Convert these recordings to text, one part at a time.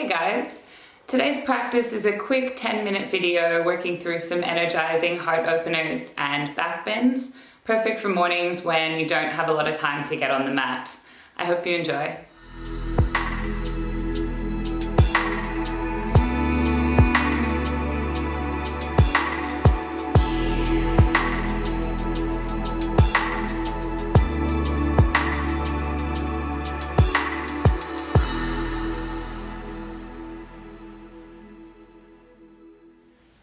Hey guys! Today's practice is a quick 10-minute video working through some energizing heart openers and back bends, perfect for mornings when you don't have a lot of time to get on the mat. I hope you enjoy.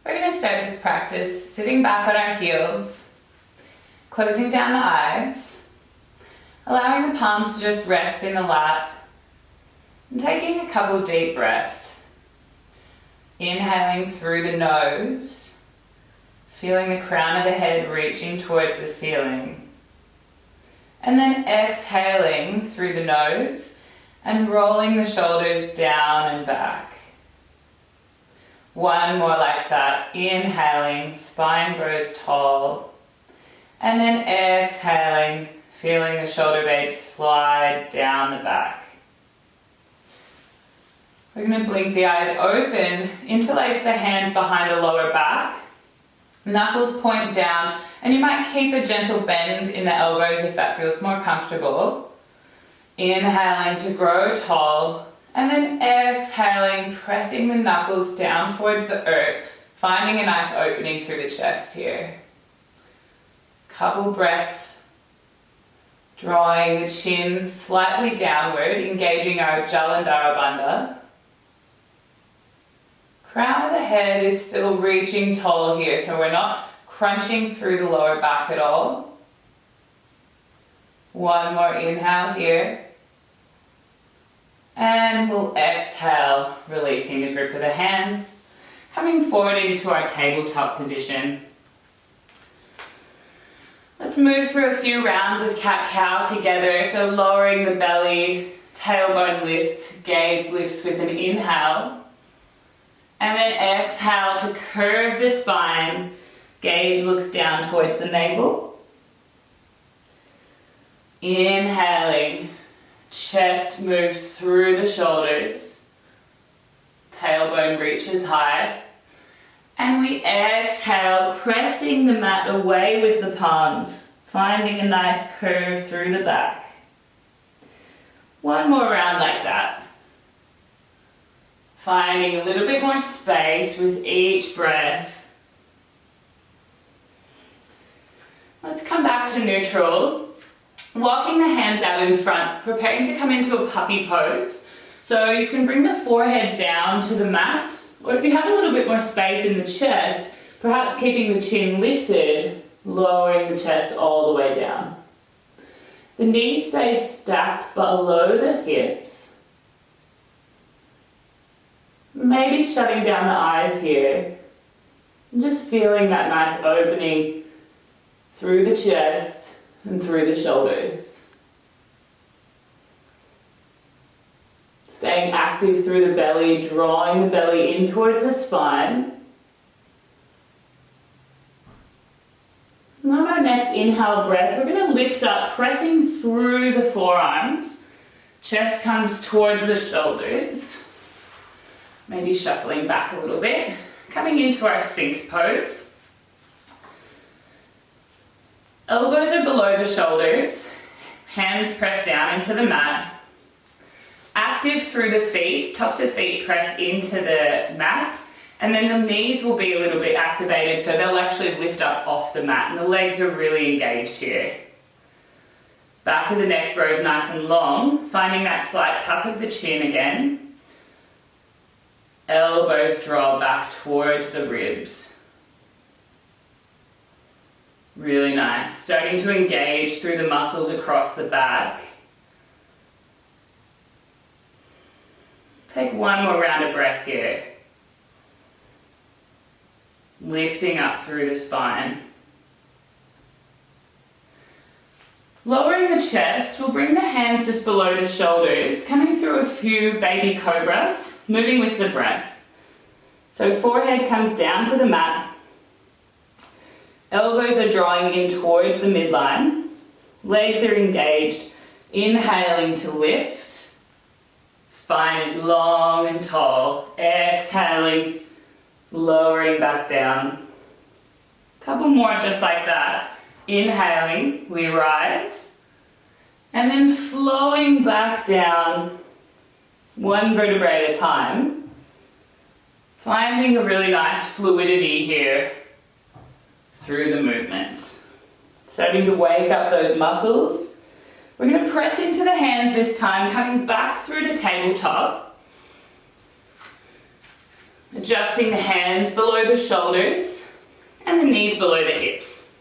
We're going to start this practice sitting back on our heels, closing down the eyes, allowing the palms to just rest in the lap, and taking a couple deep breaths. Inhaling through the nose, feeling the crown of the head reaching towards the ceiling. And then exhaling through the nose and rolling the shoulders down and back. One more like that. Inhaling, spine grows tall. And then exhaling, feeling the shoulder blades slide down the back. We're going to blink the eyes open, interlace the hands behind the lower back. Knuckles point down, and you might keep a gentle bend in the elbows if that feels more comfortable. Inhaling to grow tall. And then exhaling, pressing the knuckles down towards the earth, finding a nice opening through the chest here. Couple breaths, drawing the chin slightly downward, engaging our Jalandhara Bandha. Crown of the head is still reaching tall here, so we're not crunching through the lower back at all. One more inhale here. And we'll exhale, releasing the grip of the hands, coming forward into our tabletop position. Let's move through a few rounds of cat-cow together. So lowering the belly, tailbone lifts, gaze lifts with an inhale. And then exhale to curve the spine, gaze looks down towards the navel. Inhaling. Chest moves through the shoulders, tailbone reaches high, and we exhale, pressing the mat away with the palms, finding a nice curve through the back. One more round like that. Finding a little bit more space with each breath. Let's come back to neutral. Walking the hands out in front, preparing to come into a puppy pose. So you can bring the forehead down to the mat, or if you have a little bit more space in the chest, perhaps keeping the chin lifted, lowering the chest all the way down. The knees stay stacked below the hips. Maybe shutting down the eyes here, and just feeling that nice opening through the chest and through the shoulders. Staying active through the belly, drawing the belly in towards the spine. And on our next inhale breath, we're going to lift up, pressing through the forearms. Chest comes towards the shoulders. Maybe shuffling back a little bit. Coming into our Sphinx Pose. Elbows are below the shoulders, hands press down into the mat. Active through the feet, tops of feet press into the mat, and then the knees will be a little bit activated, so they'll actually lift up off the mat, and the legs are really engaged here. Back of the neck grows nice and long, finding that slight tuck of the chin again. Elbows draw back towards the ribs. Really nice. Starting to engage through the muscles across the back. Take one more round of breath here. Lifting up through the spine. Lowering the chest, we'll bring the hands just below the shoulders, coming through a few baby cobras, moving with the breath. So forehead comes down to the mat. Elbows are drawing in towards the midline. Legs are engaged. Inhaling to lift. Spine is long and tall. Exhaling, lowering back down. Couple more just like that. Inhaling, we rise. And then flowing back down, one vertebrae at a time. Finding a really nice fluidity here through the movements. Starting to wake up those muscles. We're going to press into the hands this time, coming back through to tabletop. Adjusting the hands below the shoulders and the knees below the hips.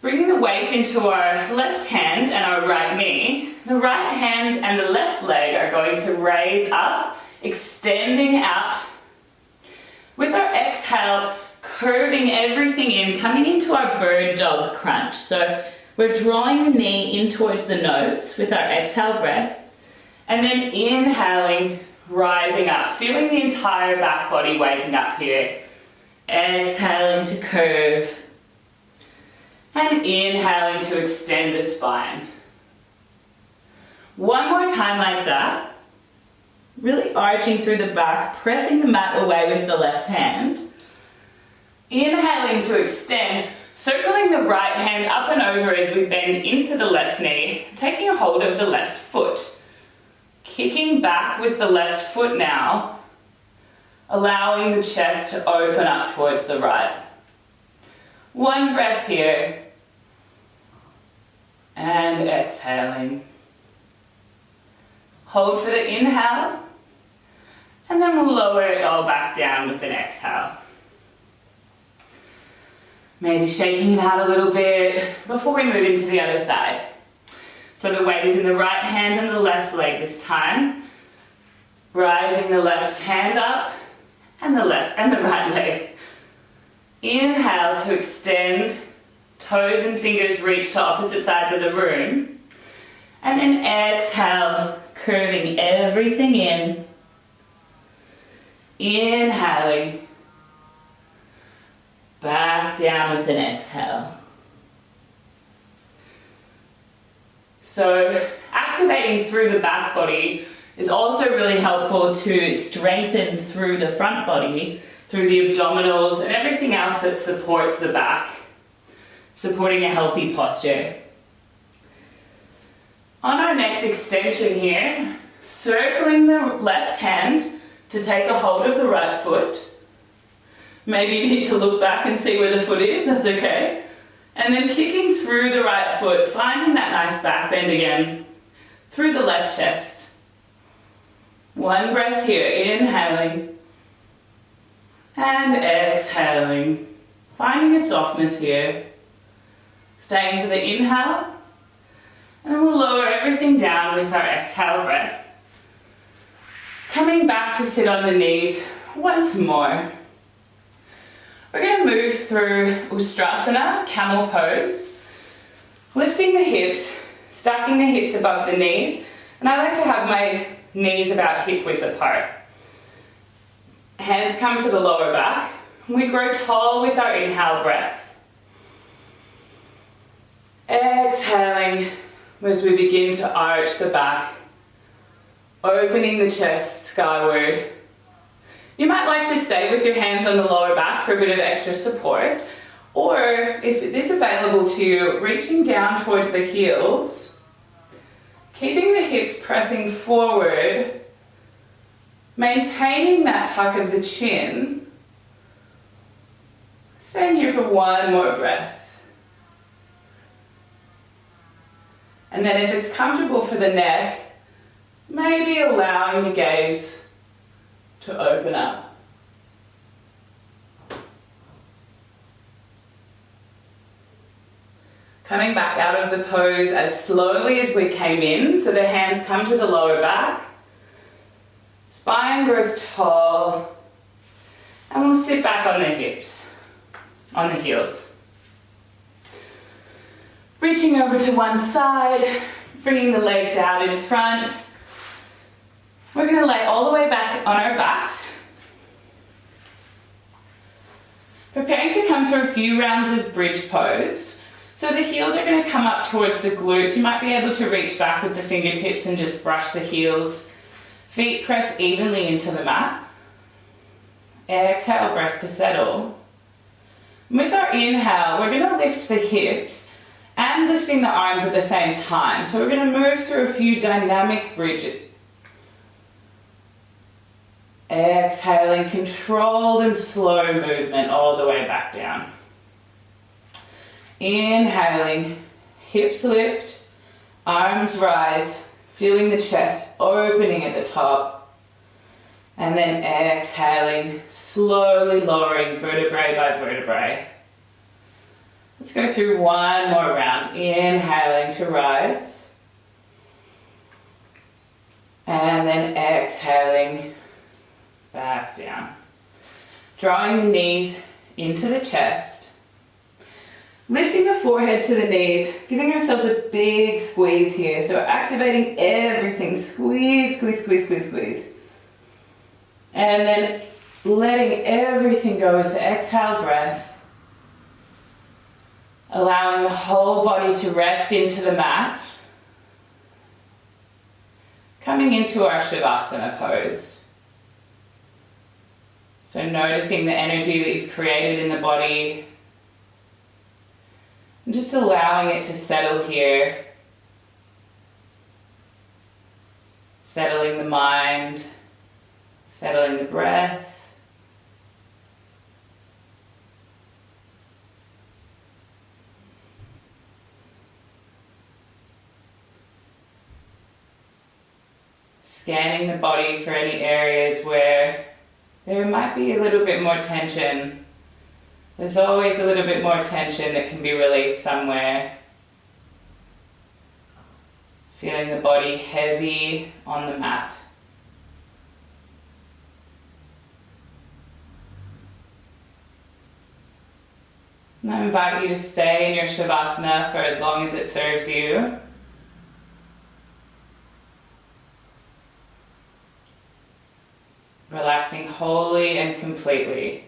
Bringing the weight into our left hand and our right knee. The right hand and the left leg are going to raise up, extending out. With our exhale, curving everything in, coming into our bird dog crunch. So we're drawing the knee in towards the nose with our exhale breath. And then inhaling, rising up, feeling the entire back body waking up here. Exhaling to curve. And inhaling to extend the spine. One more time like that. Really arching through the back, pressing the mat away with the left hand. Inhaling to extend, circling the right hand up and over as we bend into the left knee, taking a hold of the left foot. Kicking back with the left foot now, allowing the chest to open up towards the right. One breath here. And exhaling. Hold for the inhale. And then we'll lower it all back down with an exhale. Maybe shaking it out a little bit before we move into the other side. So the weight is in the right hand and the left leg this time. Rising the left hand up and the right leg. Inhale to extend. Toes and fingers reach to opposite sides of the room. And then exhale, curving everything in. Inhaling. Back down with an exhale. So activating through the back body is also really helpful to strengthen through the front body, through the abdominals and everything else that supports the back. Supporting a healthy posture. On our next extension here, circling the left hand to take a hold of the right foot. Maybe you need to look back and see where the foot is, that's okay. And then kicking through the right foot, finding that nice back bend again, through the left chest. One breath here, inhaling. And exhaling. Finding a softness here. Staying for the inhale, and then we'll lower everything down with our exhale breath. Coming back to sit on the knees once more. We're going to move through Ustrasana, Camel Pose, lifting the hips, stacking the hips above the knees, and I like to have my knees about hip width apart. Hands come to the lower back. We grow tall with our inhale breath. Exhaling as we begin to arch the back, opening the chest skyward. You might like to stay with your hands on the lower back for a bit of extra support, or if it is available to you, reaching down towards the heels, keeping the hips pressing forward, maintaining that tuck of the chin. Staying here for one more breath. And then if it's comfortable for the neck, maybe allowing the gaze to open up. Coming back out of the pose as slowly as we came in, so the hands come to the lower back. Spine grows tall. And we'll sit back on the hips, on the heels. Reaching over to one side, bringing the legs out in front. We're going to lay all the way back on our backs. Preparing to come through a few rounds of bridge pose. So the heels are going to come up towards the glutes. You might be able to reach back with the fingertips and just brush the heels. Feet press evenly into the mat. Exhale, breath to settle. With our inhale, we're going to lift the hips and lifting the arms at the same time. So we're going to move through a few dynamic bridges. Exhaling, controlled and slow movement all the way back down. Inhaling, hips lift, arms rise, feeling the chest opening at the top. And then exhaling, slowly lowering vertebrae by vertebrae. Let's go through one more round. Inhaling to rise. And then exhaling back down. Drawing the knees into the chest. Lifting the forehead to the knees, giving ourselves a big squeeze here. So activating everything. Squeeze, squeeze, squeeze, squeeze, squeeze. And then letting everything go with the exhale breath. Allowing the whole body to rest into the mat. Coming into our Savasana pose. So noticing the energy that you've created in the body. And just allowing it to settle here. Settling the mind, settling the breath. Scanning the body for any areas where there might be a little bit more tension. There's always a little bit more tension that can be released somewhere. Feeling the body heavy on the mat. And I invite you to stay in your Shavasana for as long as it serves you. Relaxing wholly and completely.